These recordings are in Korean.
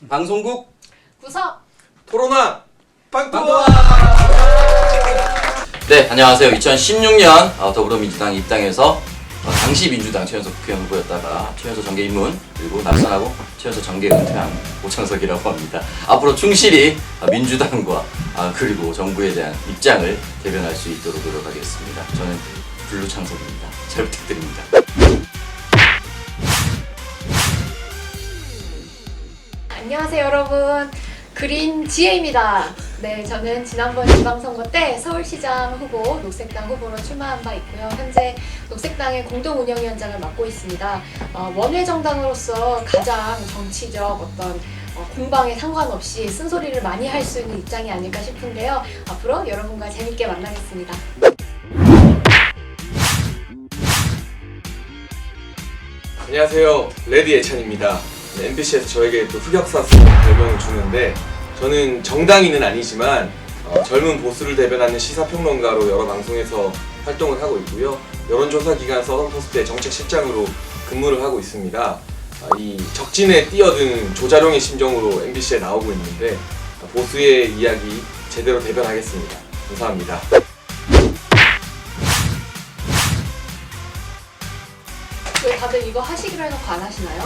방송국 구석 토론화 빵토와. 네, 안녕하세요. 2016년 더불어민주당 입당해서 당시 민주당 최연소 국회의원 후보였다가 최연소 정계 입문 그리고 낙선하고 최연소 정계 은퇴한 오창석이라고 합니다. 앞으로 충실히 민주당과 그리고 정부에 대한 입장을 대변할 수 있도록 노력하겠습니다. 저는 블루창석입니다. 잘 부탁드립니다. 안녕하세요 여러분, 그린 지혜입니다. 네, 저는 지난번 지방선거 때 서울시장 후보, 녹색당 후보로 출마한 바 있고요. 현재 녹색당의 공동운영위원장을 맡고 있습니다. 원외 정당으로서 가장 정치적 어떤 공방에 상관없이 쓴소리를 많이 할 수 있는 입장이 아닐까 싶은데요. 앞으로 여러분과 재밌게 만나겠습니다. 안녕하세요, 레디 예찬입니다. MBC에서 저에게 또 흑역사스러운 별명을 주는데, 저는 정당인은 아니지만 젊은 보수를 대변하는 시사평론가로 여러 방송에서 활동을 하고 있고요. 여론조사기관 서던포스트의 정책실장으로 근무를 하고 있습니다. 이 적진에 뛰어든 조자룡의 심정으로 MBC에 나오고 있는데 보수의 이야기 제대로 대변하겠습니다. 감사합니다. 왜 다들 이거 하시기로 해놓고 안 하시나요?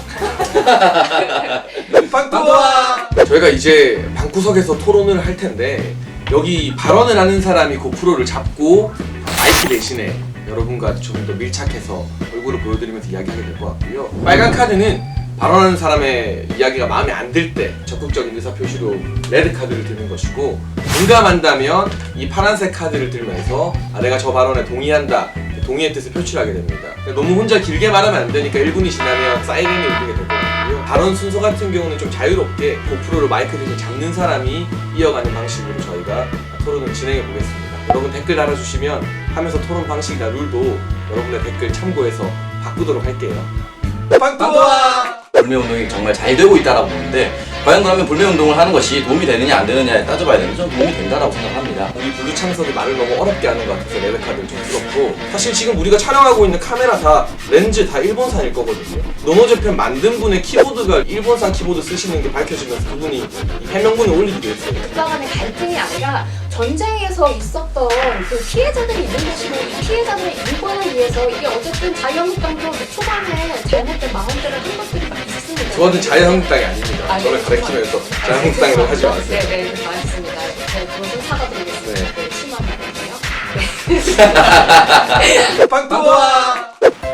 빵토와! 저희가 이제 방구석에서 토론을 할 텐데, 여기 발언을 하는 사람이 고프로를 잡고 마이크 대신에 여러분과 좀 더 밀착해서 얼굴을 보여드리면서 이야기하게 될 것 같고요. 빨간 카드는 발언하는 사람의 이야기가 마음에 안 들 때 적극적인 의사표시로 레드 카드를 드는 것이고, 공감한다면 이 파란색 카드를 들면서 내가 저 발언에 동의한다, 동의의 뜻을 표출하게 됩니다. 너무 혼자 길게 말하면 안 되니까 1분이 지나면 사이렌이 울리게 될 것 같고요. 발언 순서 같은 경우는 좀 자유롭게 고프로를 마이크 대신 잡는 사람이 이어가는 방식으로 저희가 토론을 진행해 보겠습니다. 여러분 댓글 달아주시면 하면서 토론 방식이나 룰도 여러분의 댓글 참고해서 바꾸도록 할게요. 빵토와! 불매운동이 정말 잘 되고 있다고 보는데, 과연 그러면 불매운동을 하는 것이 도움이 되느냐 안 되느냐에 따져봐야 되는데 저는 도움이 된다고 생각합니다. 우리 블루창석이 말을 너무 어렵게 하는 것 같아서 레드카드를 좀 들었고, 사실 지금 우리가 촬영하고 있는 카메라 다 렌즈 다 일본산일 거거든요. 노노제팬 만든 분의 키보드가 일본산 키보드 쓰시는 게 밝혀지면서 그분이 해명문을 올리기도 했어요. 국가 간의 갈등이 아니라 전쟁에서 있었던 그 피해자들이 있는 것이고, 이 피해자들의 인권을 위해서 이게 어쨌든 자유한국당도 초반에 잘못된 마음대로 한 것들이 있습니다. 저는 자유한국당이 아닙니다. 저를 가리키면서 자유한국당이라고 하지 마세요. 네, 맞습니다. 네, 그것은 사과드리겠습니다. 네. 네, 심한 말이고요. 빵토와!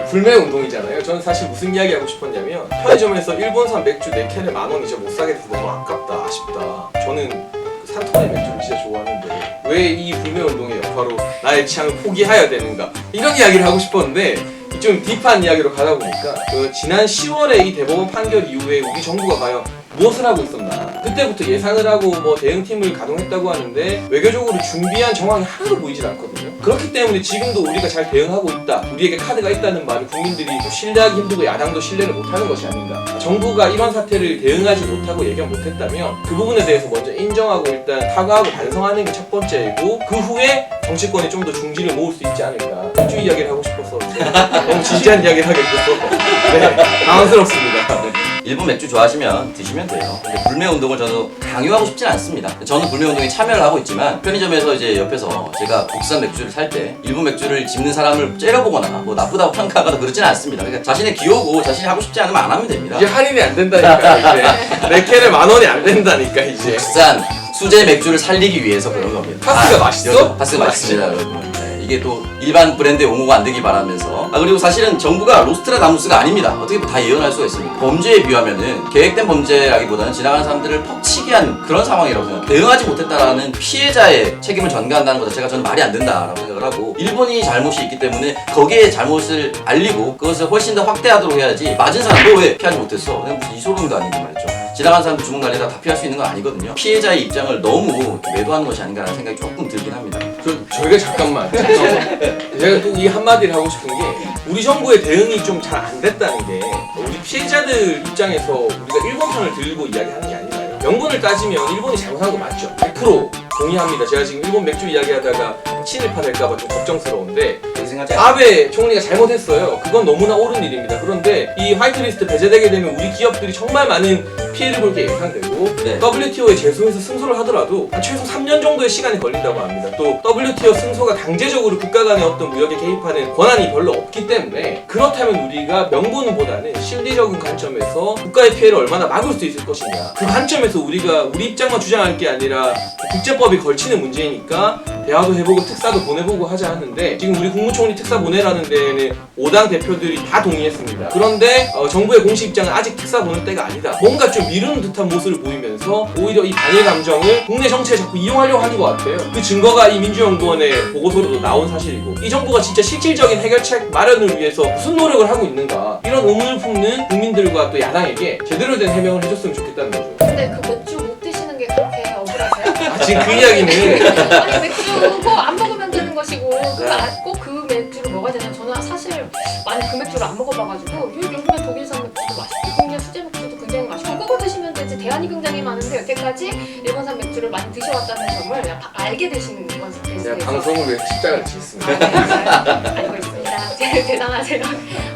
불매운동이잖아요. 저는 사실 무슨 이야기 하고 싶었냐면, 편의점에서 일본산 맥주 4캔에 10,000원 이제 못 사게 돼서 너무 아깝다, 아쉽다. 저는 그 산토리 맥주를 진짜 좋아하는데 왜 이 불매운동의 여파로 나의 취향을 포기해야 되는가, 이런 이야기를 하고 싶었는데 좀 딥한 이야기로 가다 보니까 지난 10월에 이 대법원 판결 이후에 우리 정부가 과연 무엇을 하고 있었나, 그때부터 예상을 하고 뭐 대응팀을 가동했다고 하는데 외교적으로 준비한 정황이 하나도 보이질 않거든요. 그렇기 때문에 지금도 우리가 잘 대응하고 있다, 우리에게 카드가 있다는 말을 국민들이 좀 신뢰하기 힘들고 야당도 신뢰를 못하는 것이 아닌가. 정부가 이런 사태를 대응하지 못하고 예견 못했다면 그 부분에 대해서 먼저 인정하고 일단 사과하고 반성하는 게 첫 번째이고, 그 후에 정치권이 좀 더 중지를 모을 수 있지 않을까. 맥주 이야기를 하고 싶어서 너무 진지한 이야기를 하게 돼서 네, 당황스럽습니다. 일본 맥주 좋아하시면 드시면 돼요. 근데 불매운동을 저도 강요하고 싶진 않습니다. 저는 불매운동에 참여를 하고 있지만, 편의점에서 이제 옆에서 제가 국산 맥주를 살 때 일본 맥주를 집는 사람을 째려보거나 뭐 나쁘다고 평가하거나 그러지는 않습니다. 그러니까 자신의 기호고 자신이 하고 싶지 않으면 안 하면 됩니다. 이제 할인이 안 된다니까. 이제 4캔에 10,000원이 안 된다니까 이제. 국산 수제 맥주를 살리기 위해서 그런 겁니다. 파스가 맛있어? 파스가 맛있습니다, 여러분. 네, 이게 또 일반 브랜드의 옹호가 안 되기 바라면서. 그리고 사실은 정부가 로스트라다무스가 아닙니다. 어떻게 다 예언할 수가 있습니까? 범죄에 비하면은 계획된 범죄라기보다는 지나가는 사람들을 퍽치게 한 그런 상황이라고 생각합니다. 대응하지 못했다라는 피해자의 책임을 전가한다는 것 자체가 저는 말이 안 된다라고 생각을 하고, 일본이 잘못이 있기 때문에 거기에 잘못을 알리고 그것을 훨씬 더 확대하도록 해야지, 맞은 사람 너 왜 피하지 못했어? 무슨 이소룡도 아니고 말이죠. 지나가는 사람도 주먹 날리다 다 피할 수 있는 건 아니거든요. 피해자의 입장을 너무 매도하는 것이 아닌가라는 생각이 조금 들긴 합니다. 저희가 잠깐만. 제가 또 이 한마디를 하고 싶은 게, 우리 정부의 대응이 좀 잘 안 됐다는 게 우리 피해자들 입장에서 우리가 일본 편을 들고 이야기하는 게 아니라요. 명분을 따지면 일본이 잘못한 거 맞죠. 100% 동의합니다. 제가 지금 일본 맥주 이야기하다가 친일파 될까봐 좀 걱정스러운데, 아베 총리가 잘못했어요. 그건 너무나 옳은 일입니다. 그런데 이 화이트리스트 배제되게 되면 우리 기업들이 정말 많은 피해를 볼 게 예상되고 네. WTO에 제소해서 승소를 하더라도 최소 3년 정도의 시간이 걸린다고 합니다. 또 WTO 승소가 강제적으로 국가 간의 어떤 무역에 개입하는 권한이 별로 없기 때문에 그렇다면 우리가 명분보다는 실리적인 관점에서 국가의 피해를 얼마나 막을 수 있을 것이냐, 그 관점에서 우리가 우리 입장만 주장할 게 아니라 국제법이 걸치는 문제이니까 대화도 해보고 특사도 보내보고 하자 하는데, 지금 우리 국무총리 특사 보내라는 데에는 5당 대표들이 다 동의했습니다. 그런데 정부의 공식 입장은 아직 특사 보낼 때가 아니다, 뭔가 좀 미루는 듯한 모습을 보이면서 오히려 이 반일 감정을 국내 정치에 자꾸 이용하려고 하는 것 같아요. 그 증거가 이 민주연구원의 보고서로도 나온 사실이고, 이 정부가 진짜 실질적인 해결책 마련을 위해서 무슨 노력을 하고 있는가, 이런 의문을 품는 국민들과 또 야당에게 제대로 된 해명을 해줬으면 좋겠다는 거죠. 근데 그 맥주 못 드시는 게 그렇게 억울하세요? 아, 지금 그 이야기는 아니 맥주 그거 안 먹으면 되는 것이고 꼭 그 맥주를 먹어야 되나? 저는 사실 많이 그 맥주를 안 먹어봐가지고 요즘에 독일산 맥주도 맛있고 국내 수제 맥주도 굉장히 맛있고 그거 드시면 되지. 대안이 굉장히 많은데 여태까지 일본산 맥주를 많이 드셔왔다는 점을 알게 되시는 것에 대해서 제가 방송을 위해서 십자가를 지었습니다. 알고 있습니다. 대단하세요.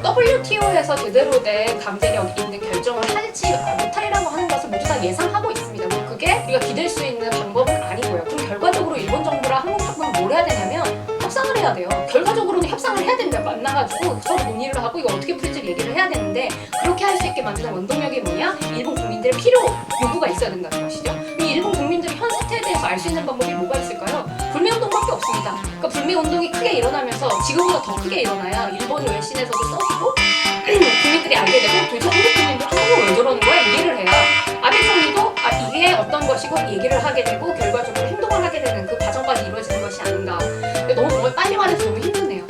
WTO에서 제대로 된 강제력 있는 결정을 할지 못하리라고 하는 것을 모두 다 예상하고 있습니다. 뭐 그게 우리가 기댈 수 있는 방법은 아니고요. 그럼 결과적으로 일본 정부랑 한국 정부는 뭘 해야 되냐면 협상을 해야 돼요. 결과적으로는 협상을 해야 됩니다. 만나가지고 서로 논의를 하고 이거 어떻게 풀지 얘기를 해야 되는데, 그렇게 할 수 있게 만드는 원동력이 뭐냐? 일본 국민들의 필요 요구가 있어야 된다는 것이죠. 이 일본 국민들이 현 사태에 대해서 알 수 있는 방법이 뭐가 있을까요? 불매운동밖에 없습니다. 그러니까 불매운동이 크게 일어나면서 지금보다 더 크게 일어나야 일본이 외신에서도 써지고 국민들이 알게 되고 도대체 한국 국민들 한국은 왜 저러는 거야? 이해를 해야 아베 총리도 이게 어떤 것이고 얘기를 하게 되고 결과적으로 행동을 하게 되는 그 과정까지 이루어지는 것이 아닌가. 근데 너무 정말 빨리 말해서 너무 힘드네요.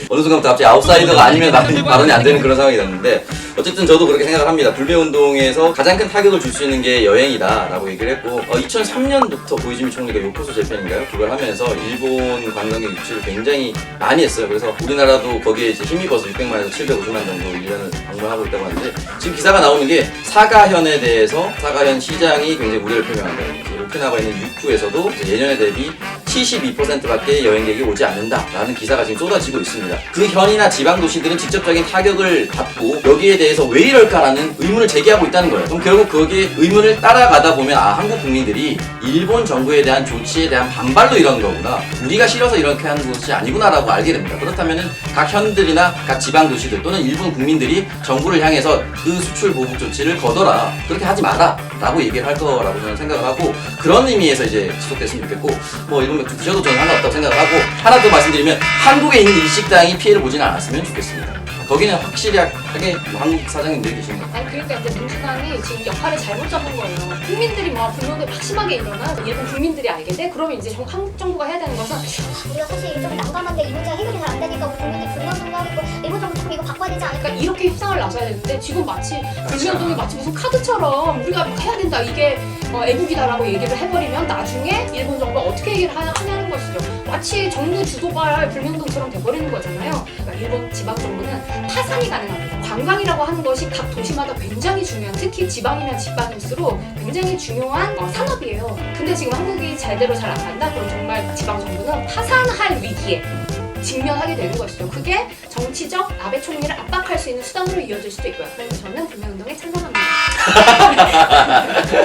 어느 순간부터 갑자기 아웃사이더가 아니면 발언이 안 되는 그런 상황이 됐는데, 어쨌든 저도 그렇게 생각을 합니다. 불매운동에서 가장 큰 타격을 줄 수 있는 게 여행이다 라고 얘기를 했고, 2003년부터 고이즈미 총리가 요코수 재팬인가요? 그걸 하면서 일본 관광객 유치를 굉장히 많이 했어요. 그래서 우리나라도 거기에 이제 힘입어서 600만에서 750만 정도 1년을 방문하고 있다고 하는데, 지금 기사가 나오는 게 사가현에 대해서 사가현 시장이 굉장히 우려를 표명한다. 오키나와에 있는 육구에서도 예년에 대비 72%밖에 여행객이 오지 않는다라는 기사가 지금 쏟아지고 있습니다. 그 현이나 지방 도시들은 직접적인 타격을 받고 여기에 대해서 왜 이럴까라는 의문을 제기하고 있다는 거예요. 그럼 결국 거기에 의문을 따라가다 보면 한국 국민들이 일본 정부에 대한 조치에 대한 반발로 이런 거구나, 우리가 싫어서 이렇게 하는 것이 아니구나라고 알게 됩니다. 그렇다면 각 현들이나 각 지방 도시들 또는 일본 국민들이 정부를 향해서 그 수출 보복 조치를 거둬라, 그렇게 하지 마라 라고 얘기를 할 거라고 저는 생각을 하고, 그런 의미에서 이제 지속됐으면 좋겠고, 뭐 일본 맥주 드셔도 저는 상관없다고 생각을 하고, 하나 더 말씀드리면 한국에 있는 일식당이 피해를 보지는 않았으면 좋겠습니다. 거기는 확실히 하게 한국 사장님들이 계시는 거예요. 아니 그러니까 이제 민주당이 지금 역할을 잘못 잡은 거예요. 국민들이 막 불만이 막 심하게 일어나 일본 국민들이 알게 돼? 그러면 이제 한국 정부가 해야 되는 것은 우리가 사실 좀 난감한데 이 문제가 해결이 잘 안 되니까 우리 국민들 불만도 하고 일본 정부 좀 이거 바꿔야 되지 않을까? 그러니까 이렇게 협상을 나서야 되는데 지금 마치 불매운동이 마치 무슨 카드처럼 우리가 막 해야 된다, 이게 애국이다라고 얘기를 해버리면 나중에 일본 정부가 어떻게 얘기를 하냐는 것이죠. 마치 정부 주도발 불매운동처럼 돼버리는 거잖아요. 그러니까 일본 지방 정부는 파산이 가능합니다. 관광이라고 하는 것이 각 도시마다 굉장히 중요한, 특히 지방이나 지방일수록 굉장히 중요한 산업이에요. 근데 지금 한국이 제대로 잘 안 간다? 그럼 정말 지방 정부는 파산할 위기에 직면하게 되는 것이죠. 그게 정치적 아베 총리를 압박할 수 있는 수단으로 이어질 수도 있고요. 그래서 저는 불매운동에 찬성합니다.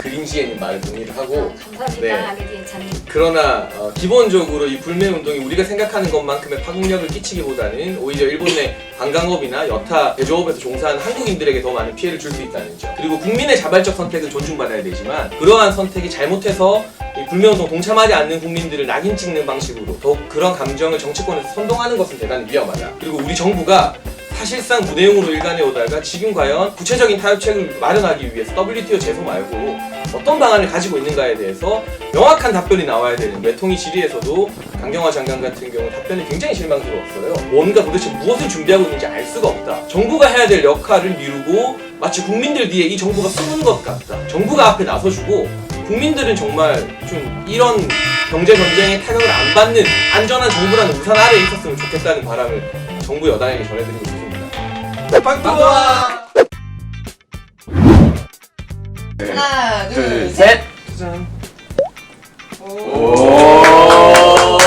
그린지혜님 말을 동의를 하고, 감사합니다. 네. 아베디 예찬님. 그러나 기본적으로 이 불매운동이 우리가 생각하는 것만큼의 파급력을 끼치기보다는 오히려 일본 내 관광업이나 여타 제조업에서 종사하는 한국인들에게 더 많은 피해를 줄 수 있다는 점, 그리고 국민의 자발적 선택은 존중받아야 되지만 그러한 선택이 잘못해서 이 불매운동 동참하지 않는 국민들을 낙인 찍는 방식으로 더욱 그런 감정을 정치권에서 선동하는 것은 대단히 위험하다. 그리고 우리 정부가 사실상 무내용으로 일관해 오다가 지금 과연 구체적인 타협책을 마련하기 위해서 WTO 제소 말고 어떤 방안을 가지고 있는가에 대해서 명확한 답변이 나와야 되는, 외통위 질의에서도 강경화 장관 같은 경우 답변이 굉장히 실망스러웠어요. 뭔가 도대체 무엇을 준비하고 있는지 알 수가 없다. 정부가 해야 될 역할을 미루고 마치 국민들 뒤에 이 정부가 숨은 것 같다. 정부가 앞에 나서주고 국민들은 정말 좀 이런 경제 전쟁의 타격을 안 받는 안전한 정부라는 우산 아래에 있었으면 좋겠다는 바람을 정부 여당에게 전해드리고 싶습니다. 빵꾸와 하나, 둘, 셋. 셋. 짜잔. 오.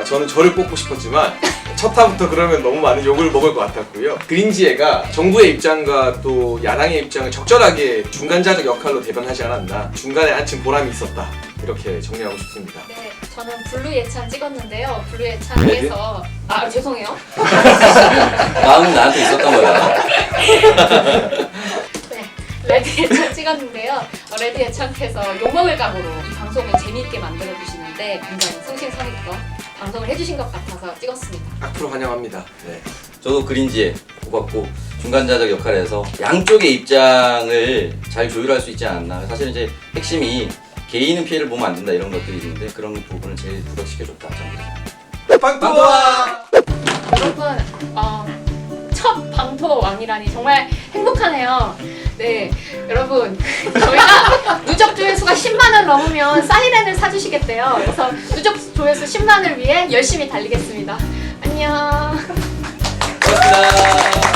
저는 저를 뽑고 싶었지만 첫 타부터 그러면 너무 많은 욕을 먹을 것 같았고요. 그린지혜가 정부의 입장과 또 야당의 입장을 적절하게 중간자적 역할로 대변하지 않았나. 중간에 앉힌 보람이 있었다. 이렇게 정리하고 싶습니다. 네, 저는 블루 예찬 찍었는데요. 블루 예찬께서 죄송해요. 마음은 나한테 있었던 거야. 네, 레드 예찬 찍었는데요. 레드 예찬께서 욕먹을 각오로 이 방송을 재미있게 만들어 주시는데 굉장히 성실성의껏 방송을 해주신 것 같아서 찍었습니다. 앞으로 환영합니다. 네. 저도 그린지에 뽑았고 중간자적 역할에서 양쪽의 입장을 잘 조율할 수 있지 않았나. 사실은 이제 핵심이 개인은 피해를 보면 안 된다 이런 것들이 있는데 그런 부분을 제일 부각시켜줬다. 저는. 빵또와 여러분, 첫 방토왕이라니 정말 행복하네요. 네, 여러분, 저희가 누적 조회수가 10만을 넘으면 사이렌을 사주시겠대요. 그래서 누적 조회수 10만을 위해 열심히 달리겠습니다. 안녕. 고맙습니다.